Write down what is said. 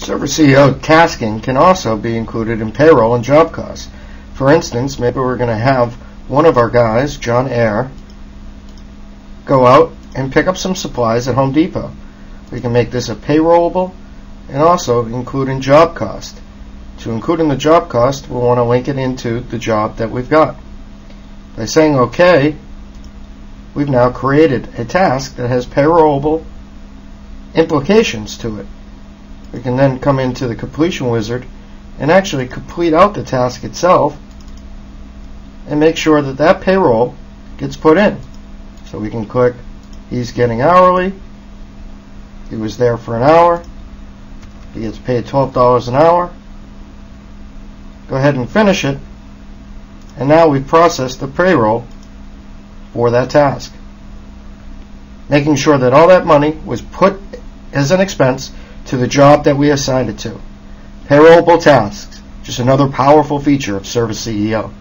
Service CEO tasking can also be included in payroll and job costs. For instance, maybe we're going to have one of our guys, John Ayer, go out and pick up some supplies at Home Depot. We can make this a payrollable and also include in job cost. To include in the job cost, we'll want to link it into the job that we've got. By saying OK, we've now created a task that has payrollable implications to it. We can then come into the completion wizard and actually complete out the task itself and make sure that that payroll gets put in. So we can click, he's getting hourly, he was there for an hour, he gets paid $12 an hour. Go ahead and finish it, and now we've processed the payroll for that task, making sure that all that money was put as an expense to the job that we assigned it to. Payrollable tasks, just another powerful feature of Service CEO.